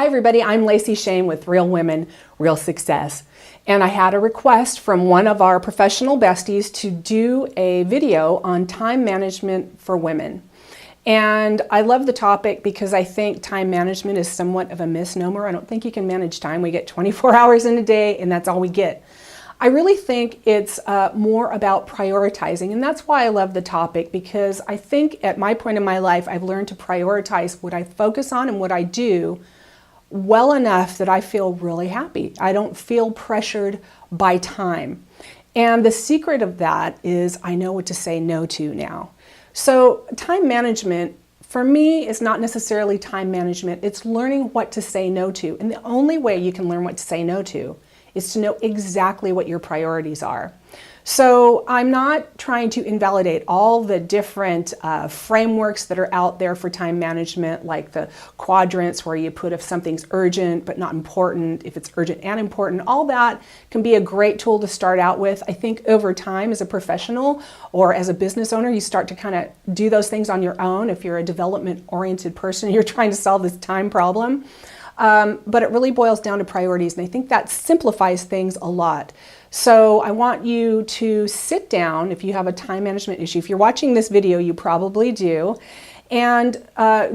everybody, I'm Lacy Schoen with Real Women, Real Success. And I had a request from one of our professional besties to do a video on time management for women. And I love the topic because I think time management is somewhat of a misnomer. I don't think you can manage time. We get 24 hours in a day and that's all we get. I really think it's more about prioritizing, and that's why I love the topic, because I think at my point in my life I've learned to prioritize what I focus on and what I do well enough that I feel really happy. I don't feel pressured by time. And the secret of that is I know what to say no to now. So time management for me is not necessarily time management, it's learning what to say no to. And the only way you can learn what to say no to is to know exactly what your priorities are. So I'm not trying to invalidate all the different frameworks that are out there for time management, like the quadrants where you put if something's urgent but not important, if it's urgent and important. All that can be a great tool to start out with. I think over time as a professional or as a business owner, you start to kind of do those things on your own. If you're a development-oriented person, you're trying to solve this time problem. But it really boils down to priorities, and I think that simplifies things a lot. So I want you to sit down if you have a time management issue. If you're watching this video, you probably do, and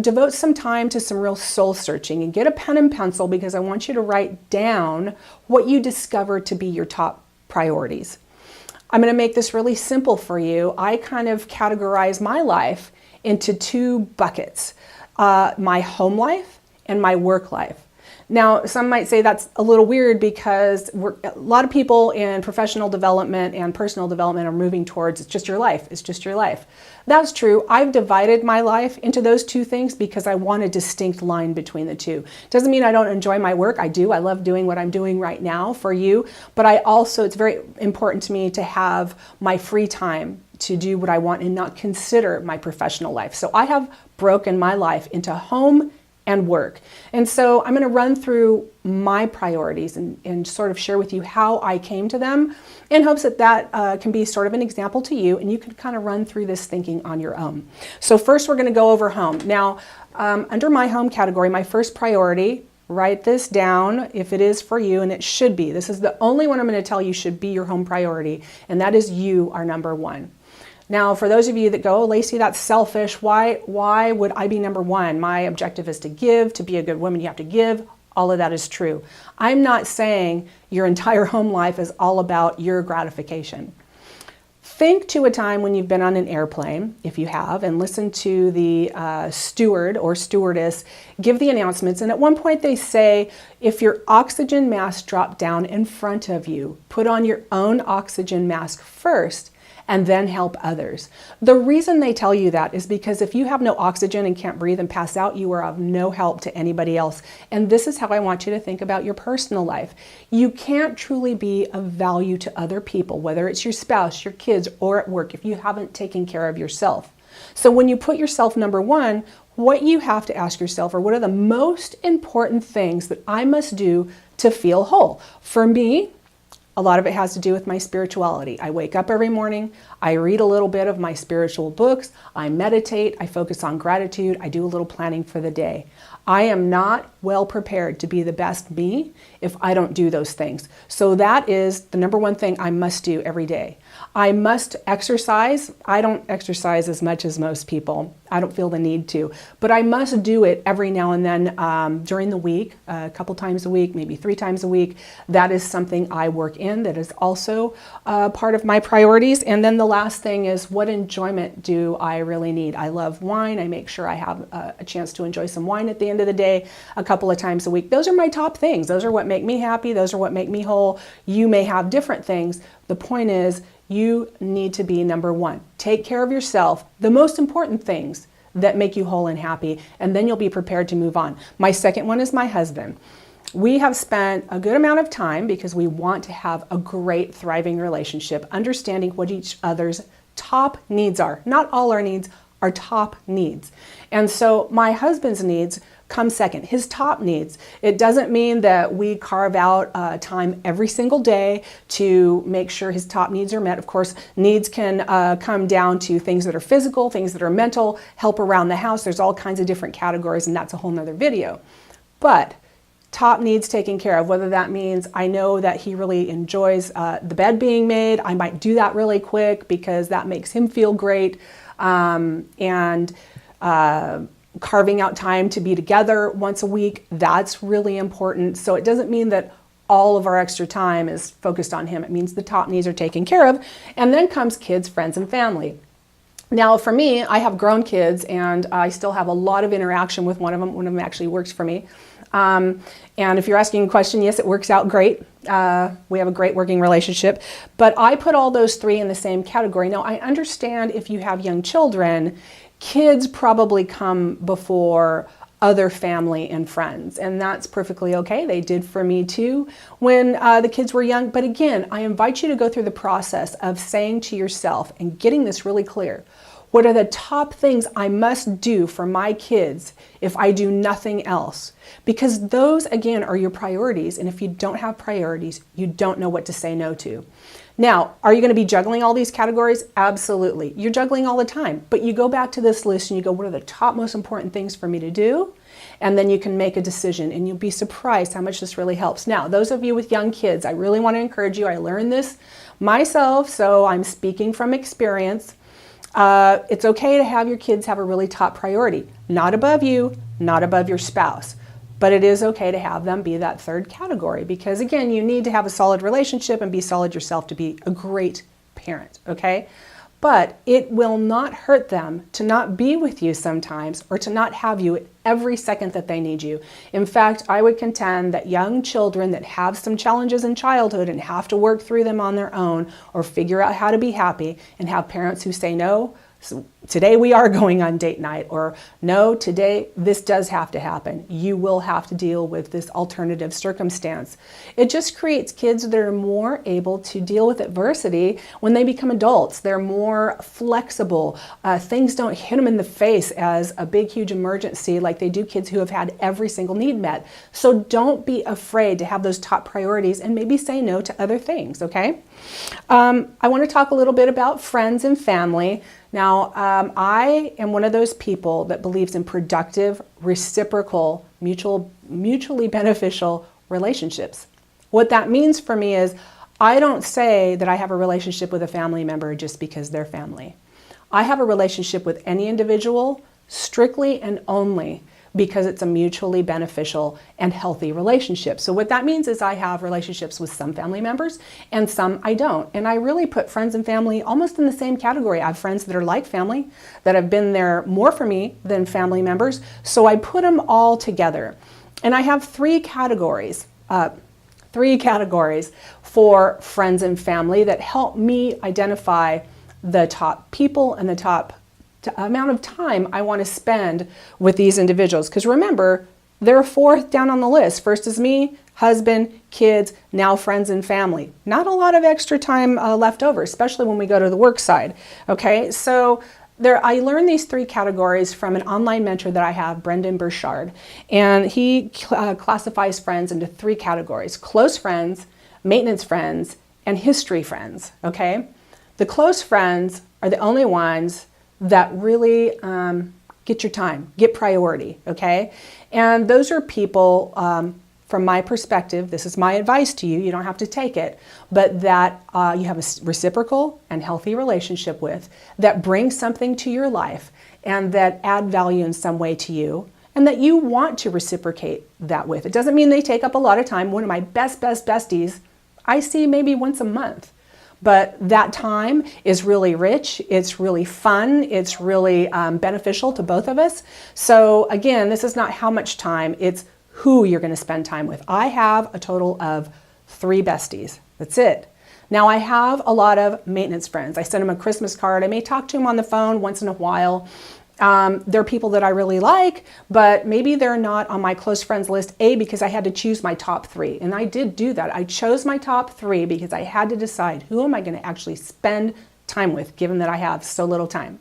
devote some time to some real soul searching, and get a pen and pencil, because I want you to write down what you discover to be your top priorities. I'm going to make this really simple for you. I kind of categorize my life into two buckets, my home life and my work life. Now, some might say that's a little weird because a lot of people in professional development and personal development are moving towards it's just your life, it's just your life. That's true. I've divided my life into those two things because I want a distinct line between the two. Doesn't mean I don't enjoy my work. I do. I love doing what I'm doing right now for you. But I also, it's very important to me to have my free time to do what I want and not consider my professional life. So I have broken my life into home and work. And so I'm going to run through my priorities and sort of share with you how I came to them in hopes that that can be sort of an example to you, and you can kind of run through this thinking on your own. So first we're going to go over home. Now, under my home category, my first priority, write this down if it is for you, and it should be. This is the only one I'm going to tell you should be your home priority, and that is you are number one. Now, for those of you that go, oh, Lacy, that's selfish. Why would I be number one? My objective is to give. To be a good woman, you have to give. All of that is true. I'm not saying your entire home life is all about your gratification. Think to a time when you've been on an airplane, if you have, and listen to the steward or stewardess give the announcements. And at one point they say, if your oxygen mask dropped down in front of you, put on your own oxygen mask first, and then help others. The reason they tell you that is because if you have no oxygen and can't breathe and pass out, you are of no help to anybody else. And this is how I want you to think about your personal life. You can't truly be of value to other people, whether it's your spouse, your kids, or at work, if you haven't taken care of yourself. So when you put yourself number one, what you have to ask yourself are, what are the most important things that I must do to feel whole? For me, a lot of it has to do with my spirituality. I wake up every morning, I read a little bit of my spiritual books, I meditate, I focus on gratitude, I do a little planning for the day. I am not well prepared to be the best me if I don't do those things. So that is the number one thing I must do every day. I must exercise. I don't exercise as much as most people. I don't feel the need to, but I must do it every now and then during the week, a couple times a week, maybe 3 times a week. That is something I work in. That is also part of my priorities. And then the last thing is, what enjoyment do I really need? I love wine. I make sure I have a chance to enjoy some wine at the end of the day a couple of times a week. Those are my top things. Those are what make me happy. Those are what make me whole. You may have different things. The point is, you need to be number one. Take care of yourself, the most important things that make you whole and happy, and then you'll be prepared to move on. My second one is my husband. We have spent a good amount of time, because we want to have a great, thriving relationship, understanding what each other's top needs are. Not all our needs, our top needs. And so my husband's needs come second, his top needs. It doesn't mean that we carve out time every single day to make sure his top needs are met. Of course, needs can come down to things that are physical, things that are mental, help around the house. There's all kinds of different categories, and that's a whole nother video. But top needs taken care of, whether that means I know that he really enjoys the bed being made. I might do that really quick because that makes him feel great. And carving out time to be together once a week, that's really important. So it doesn't mean that all of our extra time is focused on him. It means the top needs are taken care of. And then comes kids, friends, and family. Now for me, I have grown kids and I still have a lot of interaction with one of them. One of them actually works for me. And if you're asking a question, yes, it works out great. We have a great working relationship, but I put all those three in the same category. Now I understand if you have young children, kids probably come before other family and friends, and that's perfectly okay. They did for me too when the kids were young. But again, I invite you to go through the process of saying to yourself and getting this really clear. What are the top things I must do for my kids if I do nothing else? Because those, again, are your priorities. And if you don't have priorities, you don't know what to say no to. Now, are you going to be juggling all these categories? Absolutely. You're juggling all the time. But you go back to this list and you go, what are the top most important things for me to do? And then you can make a decision and you'll be surprised how much this really helps. Now, those of you with young kids, I really want to encourage you. I learned this myself, so I'm speaking from experience. It's okay to have your kids have a really top priority, not above you, not above your spouse, but it is okay to have them be that third category because again, you need to have a solid relationship and be solid yourself to be a great parent, okay? But it will not hurt them to not be with you sometimes or to not have you every second that they need you. In fact, I would contend that young children that have some challenges in childhood and have to work through them on their own or figure out how to be happy and have parents who say, no, so today we are going on date night, or no, today this does have to happen. You will have to deal with this alternative circumstance. It just creates kids that are more able to deal with adversity when they become adults. They're more flexible. Things don't hit them in the face as a big, huge emergency like they do kids who have had every single need met. So don't be afraid to have those top priorities and maybe say no to other things, okay? I want to talk a little bit about friends and family. Now, I am one of those people that believes in productive, reciprocal, mutually beneficial relationships. What that means for me is I don't say that I have a relationship with a family member just because they're family. I have a relationship with any individual strictly and only because it's a mutually beneficial and healthy relationship. So what that means is I have relationships with some family members and some I don't. And I really put friends and family almost in the same category. I have friends that are like family, that have been there more for me than family members. So I put them all together. And I have three categories for friends and family that help me identify the top people and the top amount of time I want to spend with these individuals. Because remember, there are four down on the list. First is me, husband, kids, now friends and family. Not a lot of extra time left over, especially when we go to the work side. Okay, so I learned these three categories from an online mentor that I have, Brendan Burchard. And he classifies friends into three categories: close friends, maintenance friends, and history friends. Okay, the close friends are the only ones that really get your time, get priority, okay? And those are people, from my perspective, this is my advice to you, you don't have to take it, but that you have a reciprocal and healthy relationship with, that bring something to your life and that add value in some way to you, and that you want to reciprocate that with. It doesn't mean they take up a lot of time. One of my best besties, I see maybe once a month. But that time is really rich, it's really fun, it's really beneficial to both of us. So again, this is not how much time, it's who you're going to spend time with. I have a total of 3 besties. That's it. Now I have a lot of maintenance friends. I send them a Christmas card. I may talk to them on the phone once in a while. They're people that I really like, but maybe they're not on my close friends list, because I had to choose my top 3. And I did do that. I chose my top 3 because I had to decide who am I going to actually spend time with, given that I have so little time.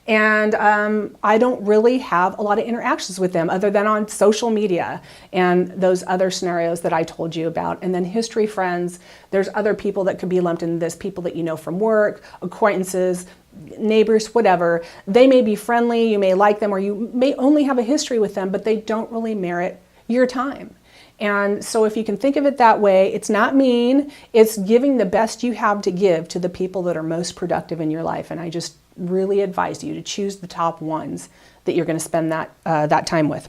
And I don't really have a lot of interactions with them other than on social media and those other scenarios that I told you about. And then history friends, there's other people that could be lumped in this, people that you know from work, acquaintances, neighbors, whatever. They may be friendly, you may like them, or you may only have a history with them, but they don't really merit your time. And so if you can think of it that way, it's not mean, it's giving the best you have to give to the people that are most productive in your life. And I just really advise you to choose the top ones that you're going to spend that time with.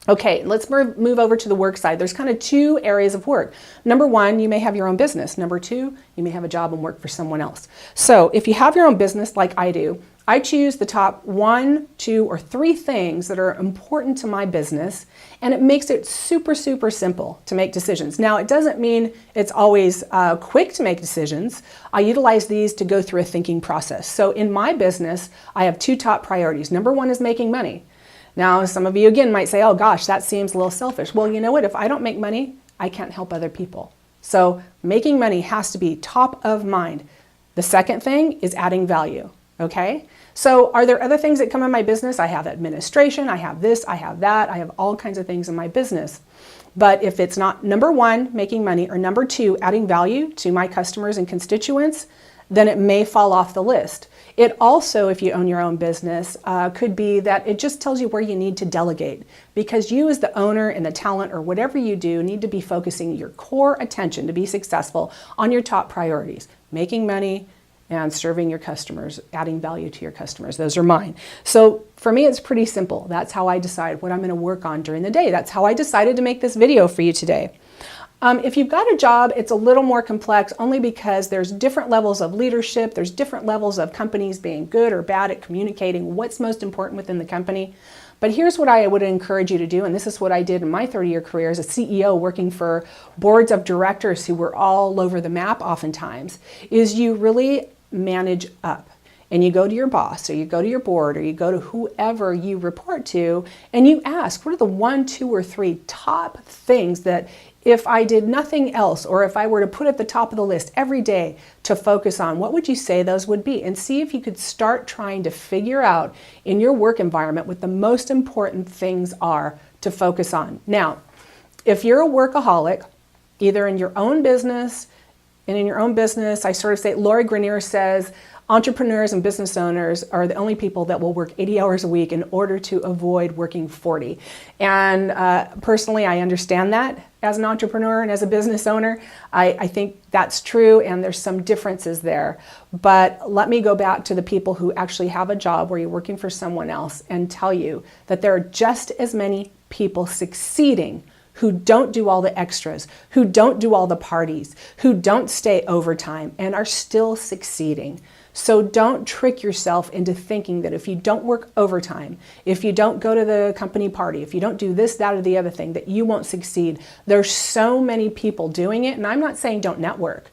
Okay, let's move over to the work side. There's kind of two areas of work. Number one, you may have your own business. Number two, you may have a job and work for someone else. So if you have your own business like I do, I choose the top 1, 2, or 3 things that are important to my business, and it makes it super, super simple to make decisions. Now, it doesn't mean it's always quick to make decisions. I utilize these to go through a thinking process. So in my business, I have 2 top priorities. Number 1 is making money. Now, some of you again might say, oh gosh, that seems a little selfish. Well, you know what? If I don't make money, I can't help other people. So making money has to be top of mind. The second thing is adding value, okay? So are there other things that come in my business? I have administration, I have this, I have that, I have all kinds of things in my business. But if it's not number 1, making money, or number 2, adding value to my customers and constituents, then it may fall off the list. It also, if you own your own business, could be that it just tells you where you need to delegate, because you as the owner and the talent or whatever you do need to be focusing your core attention to be successful on your top priorities, making money and serving your customers, adding value to your customers. Those are mine. So for me, it's pretty simple. That's how I decide what I'm going to work on during the day. That's how I decided to make this video for you today. If you've got a job, it's a little more complex only because there's different levels of leadership. There's different levels of companies being good or bad at communicating what's most important within the company. But here's what I would encourage you to do, and this is what I did in my 30-year career as a CEO working for boards of directors who were all over the map oftentimes, is you really manage up. And you go to your boss, or you go to your board, or you go to whoever you report to, and you ask, what are the 1, 2, or 3 top things that if I did nothing else, or if I were to put at the top of the list every day to focus on, what would you say those would be? And see if you could start trying to figure out in your work environment what the most important things are to focus on. Now, if you're a workaholic, either in your own business, and in your own business, I sort of say, Lori Grenier says, entrepreneurs and business owners are the only people that will work 80 hours a week in order to avoid working 40. And personally, I understand that as an entrepreneur and as a business owner. I think that's true, and there's some differences there. But let me go back to the people who actually have a job where you're working for someone else and tell you that there are just as many people succeeding who don't do all the extras, who don't do all the parties, who don't stay overtime and are still succeeding. So don't trick yourself into thinking that if you don't work overtime, if you don't go to the company party, if you don't do this, that, or the other thing, that you won't succeed. There's so many people doing it, and I'm not saying don't network,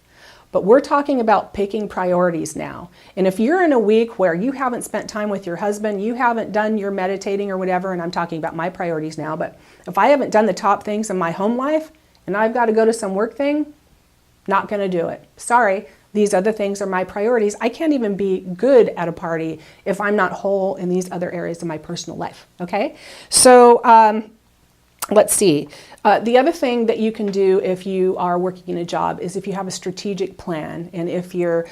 but we're talking about picking priorities now. And if you're in a week where you haven't spent time with your husband, you haven't done your meditating or whatever, and I'm talking about my priorities now, but if I haven't done the top things in my home life and I've got to go to some work thing, not going to do it. Sorry. These other things are my priorities. I can't even be good at a party if I'm not whole in these other areas of my personal life, okay? So let's see. The other thing that you can do if you are working in a job is if you have a strategic plan, and if your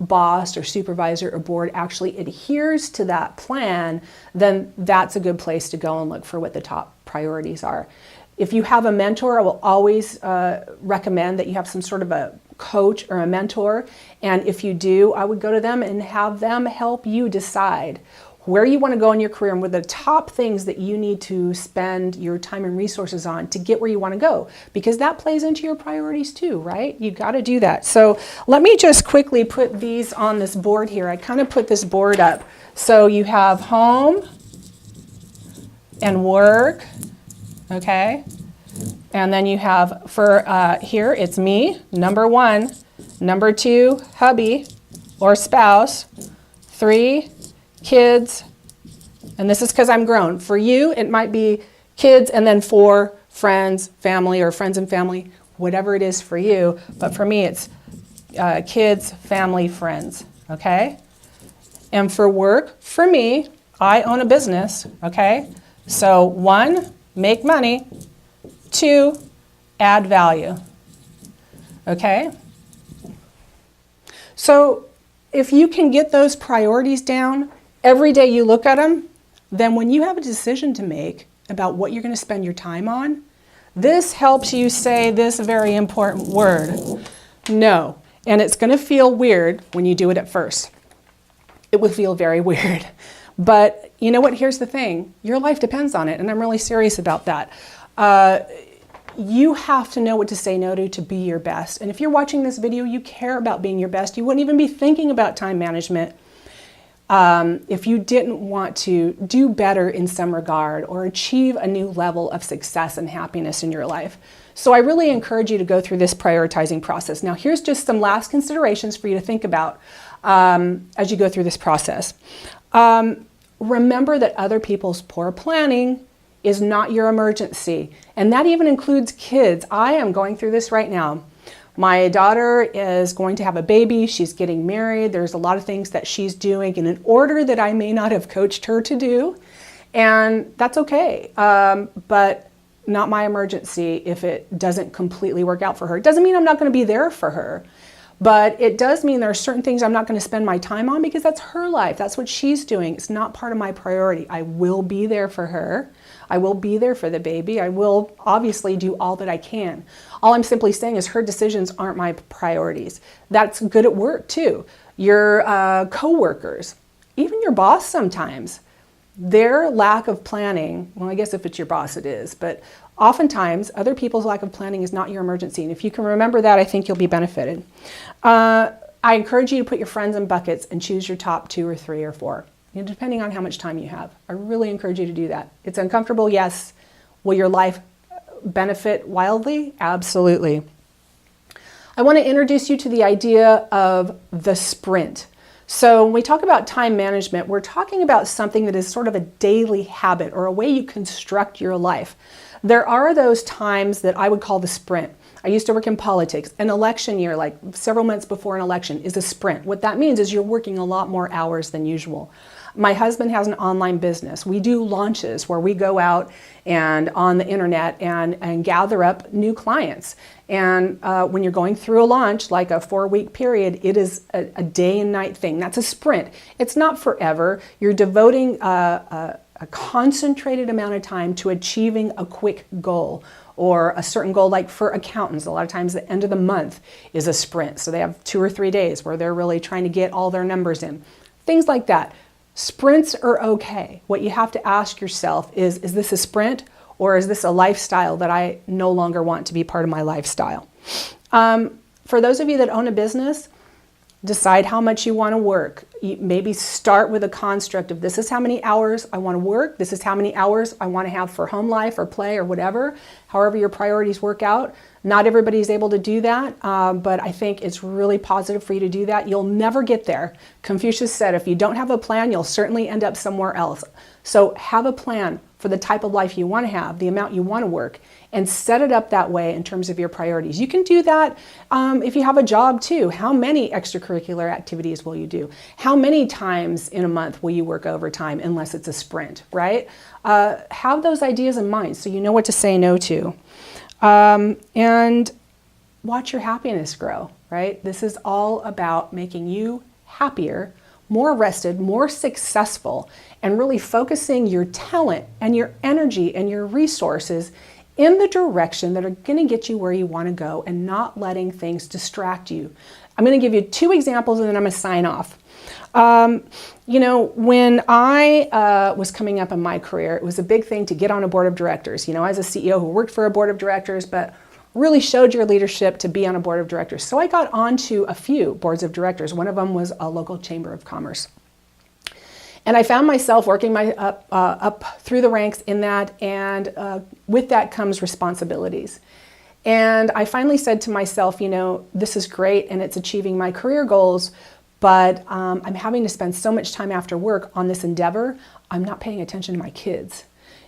boss or supervisor or board actually adheres to that plan, then that's a good place to go and look for what the top priorities are. If you have a mentor, I will always recommend that you have some sort of a coach or a mentor. And if you do, I would go to them and have them help you decide where you want to go in your career and what are the top things that you need to spend your time and resources on to get where you want to go, because that plays into your priorities too, right? You got to do that. So let me just quickly put these on this board here. I kind of put this board up. So you have home and work, okay? And then you have for here, it's me, number 1, number 2, hubby or spouse, 3, kids, and this is because I'm grown. For you, it might be kids and then 4, friends, family, or friends and family, whatever it is for you. But for me, it's kids, family, friends, okay? And for work, for me, I own a business, okay? So 1, make money. 2, add value, okay? So if you can get those priorities down, every day you look at them, then when you have a decision to make about what you're going to spend your time on, This helps you say this very important word. No. And it's going to feel weird when you do it at first. It will feel very weird. But you know what? Here's the thing. Your life depends on it, and I'm really serious about that. You have to know what to say no to be your best. And if you're watching this video, you care about being your best. You wouldn't even be thinking about time management if you didn't want to do better in some regard or achieve a new level of success and happiness in your life. So I really encourage you to go through this prioritizing process. Now, here's just some last considerations for you to think about as you go through this process. Remember that other people's poor planning is not your emergency, and that even includes kids. I am going through this right now. My daughter is going to have a baby. She's getting married. There's a lot of things that she's doing in an order that I may not have coached her to do, and that's okay. But not my emergency if it doesn't completely work out for her. It doesn't mean I'm not going to be there for her, but it does mean there are certain things I'm not going to spend my time on because that's her life. That's what she's doing. It's not part of my priority. I will be there for her. I will be there for the baby. I will obviously do all that I can. All I'm simply saying is her decisions aren't my priorities. That's good at work too. Your coworkers, even your boss sometimes, their lack of planning, well, I guess if it's your boss it is, but oftentimes other people's lack of planning is not your emergency. And if you can remember that, I think you'll be benefited. I encourage you to put your friends in buckets and choose your top 2 or 3 or 4, depending on how much time you have. I really encourage you to do that. It's uncomfortable, yes. Will your life benefit wildly? Absolutely. I want to introduce you to the idea of the sprint. So when we talk about time management, we're talking about something that is sort of a daily habit or a way you construct your life. There are those times that I would call the sprint. I used to work in politics. An election year, like several months before an election, is a sprint. What that means is you're working a lot more hours than usual. My husband has an online business. We do launches where we go out and on the internet and gather up new clients. And when you're going through a launch, like a 4-week period, it is a day and night thing. That's a sprint. It's not forever. You're devoting a concentrated amount of time to achieving a quick goal or a certain goal. Like for accountants, a lot of times the end of the month is a sprint. So they have 2 or 3 days where they're really trying to get all their numbers in. Things like that. Sprints are okay. What you have to ask yourself is this a sprint or is this a lifestyle that I no longer want to be part of my lifestyle? For those of you that own a business, decide how much you want to work. Maybe start with a construct of this is how many hours I want to work. This is how many hours I want to have for home life or play or whatever, however your priorities work out. Not everybody's able to do that, but I think it's really positive for you to do that. You'll never get there. Confucius said, if you don't have a plan, you'll certainly end up somewhere else. So have a plan for the type of life you want to have, the amount you want to work, and set it up that way in terms of your priorities. You can do that if you have a job too. How many extracurricular activities will you do? How many times in a month will you work overtime unless it's a sprint, right? Have those ideas in mind so you know what to say no to. And watch your happiness grow, right? This is all about making you happier, more rested, more successful, and really focusing your talent and your energy and your resources in the direction that are going to get you where you want to go and not letting things distract you. I'm going to give you 2 examples and then I'm going to sign off. When I was coming up in my career, it was a big thing to get on a board of directors. As a CEO who worked for a board of directors, but really showed your leadership to be on a board of directors. So I got onto a few boards of directors. One of them was a local chamber of commerce. And I found myself working my up through the ranks in that, and with that comes responsibilities. And I finally said to myself, this is great and it's achieving my career goals, but I'm having to spend so much time after work on this endeavor, I'm not paying attention to my kids.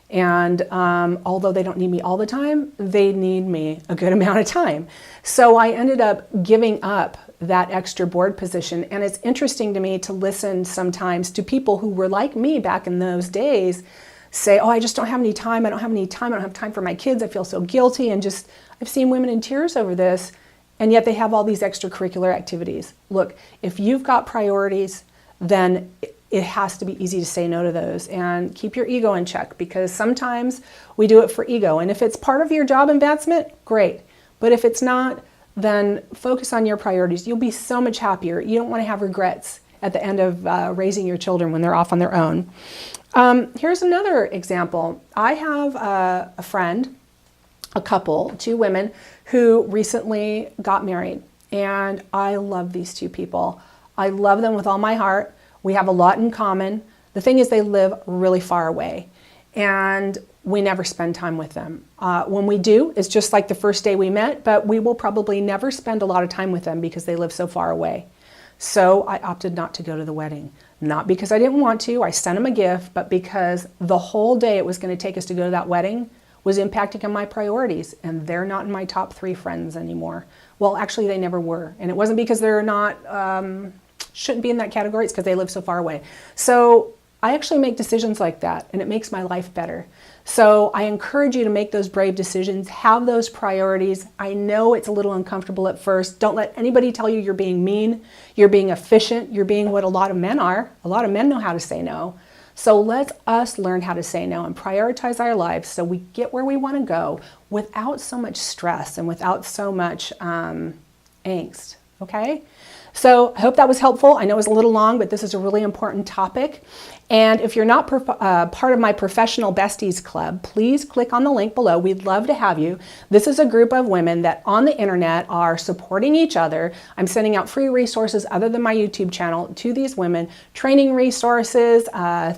And although they don't need me all the time, they need me a good amount of time. So I ended up giving up that extra board position. And it's interesting to me to listen sometimes to people who were like me back in those days say, oh, I just don't have any time. I don't have any time. I don't have time for my kids. I feel so guilty. And I've seen women in tears over this. And yet they have all these extracurricular activities. Look, if you've got priorities, then it has to be easy to say no to those, and keep your ego in check, because sometimes we do it for ego. And if it's part of your job advancement, great. But if it's not, then focus on your priorities. You'll be so much happier. You don't want to have regrets at the end of raising your children when they're off on their own. Here's another example. I have a friend, a couple, two women who recently got married, and I love these two people. I love them with all my heart. We have a lot in common. The thing is, they live really far away, and we never spend time with them. When we do, it's just like the first day we met, but we will probably never spend a lot of time with them because they live so far away. So I opted not to go to the wedding. Not because I didn't want to, I sent them a gift, but because the whole day it was going to take us to go to that wedding was impacting on my priorities, and they're not in my top 3 friends anymore. Well, actually they never were. And it wasn't because they're not, shouldn't be in that category, it's because they live so far away. So I actually make decisions like that, and it makes my life better. So I encourage you to make those brave decisions, have those priorities. I know it's a little uncomfortable at first. Don't let anybody tell you you're being mean, you're being efficient, you're being what a lot of men are. A lot of men know how to say no. So let us learn how to say no and prioritize our lives so we get where we want to go without so much stress and without so much angst, okay? So I hope that was helpful. I know it was a little long, but this is a really important topic. And if you're not part of my Professional Besties Club, please click on the link below. We'd love to have you. This is a group of women that on the internet are supporting each other. I'm sending out free resources other than my YouTube channel to these women, training resources,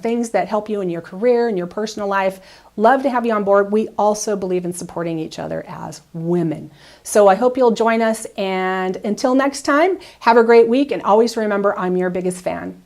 things that help you in your career and your personal life. Love to have you on board. We also believe in supporting each other as women. So I hope you'll join us. And until next time, have a great week. And always remember, I'm your biggest fan.